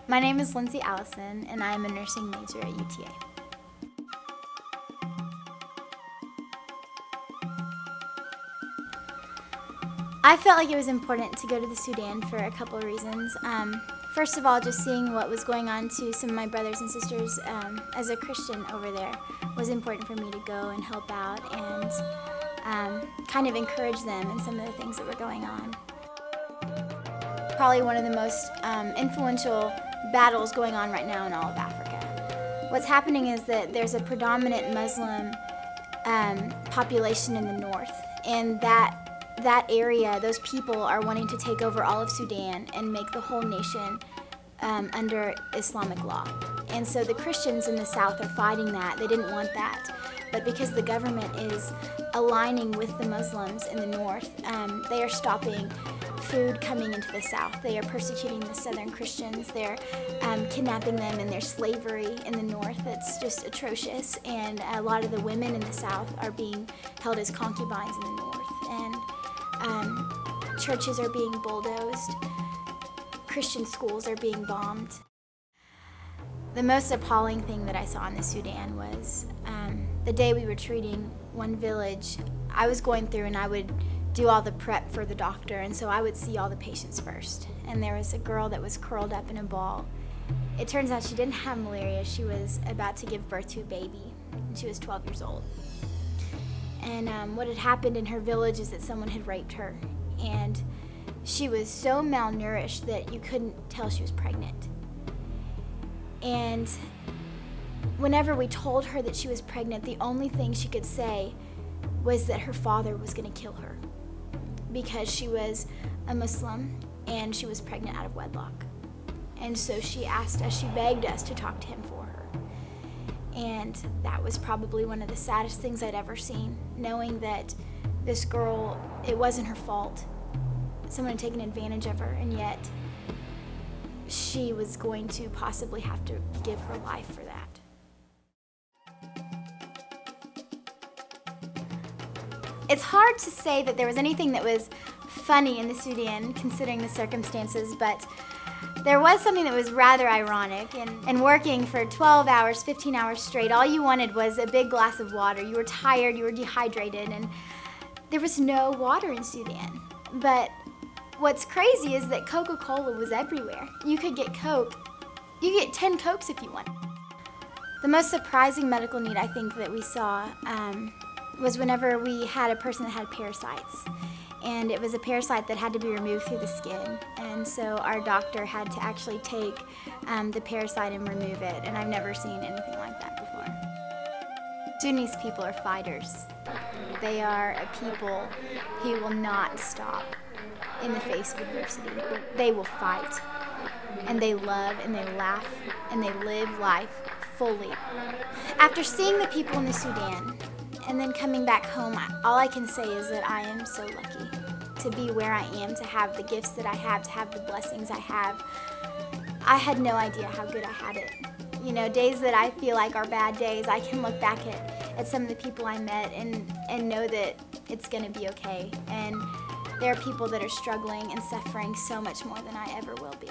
My name is Lindsay Allison, and I am a nursing major at UTA. I felt like it was important to go to the Sudan for a couple of reasons. First of all, just seeing what was going on to some of my brothers and sisters as a Christian over there was important for me to go and help out and kind of encourage them in some of the things that were going on. Probably one of the most influential battles going on right now in all of Africa. What's happening is that there's a predominant Muslim population in the north, and that area, those people are wanting to take over all of Sudan and make the whole nation under Islamic law. And so the Christians in the south are fighting that. They didn't want that. But because the government is aligning with the Muslims in the north, they are stopping food coming into the south. They are persecuting the southern Christians. They're kidnapping them, and there's slavery in the north that's just atrocious. And a lot of the women in the south are being held as concubines in the north. And churches are being bulldozed. Christian schools are being bombed. The most appalling thing that I saw in the Sudan was the day we were treating one village. I was going through and I would do all the prep for the doctor, and so I would see all the patients first. And there was a girl that was curled up in a ball. It turns out she didn't have malaria. She was about to give birth to a baby, and she was 12 years old. And what had happened in her village is that someone had raped her, and she was so malnourished that you couldn't tell she was pregnant. And whenever we told her that she was pregnant, the only thing she could say was that her father was going to kill her because she was a Muslim and she was pregnant out of wedlock. And so she asked us, she begged us to talk to him for her. And that was probably one of the saddest things I'd ever seen, knowing that this girl, it wasn't her fault. Someone had taken advantage of her, and yet she was going to possibly have to give her life for that. It's hard to say that there was anything that was funny in the Sudan, considering the circumstances, but there was something that was rather ironic. And working for 12 hours, 15 hours straight, all you wanted was a big glass of water. You were tired, you were dehydrated, and there was no water in Sudan. But what's crazy is that Coca-Cola was everywhere. You could get Coke. You could get 10 Cokes if you want. The most surprising medical need I think that we saw was whenever we had a person that had parasites. And it was a parasite that had to be removed through the skin. And so our doctor had to actually take the parasite and remove it. And I've never seen anything like that before. Sudanese people are fighters. They are a people who will not stop in the face of adversity. They will fight. And they love and they laugh and they live life fully. After seeing the people in the Sudan, and then coming back home, all I can say is that I am so lucky to be where I am, to have the gifts that I have, to have the blessings I have. I had no idea how good I had it. You know, days that I feel like are bad days, I can look back at some of the people I met and know that it's gonna be okay. And there are people that are struggling and suffering so much more than I ever will be.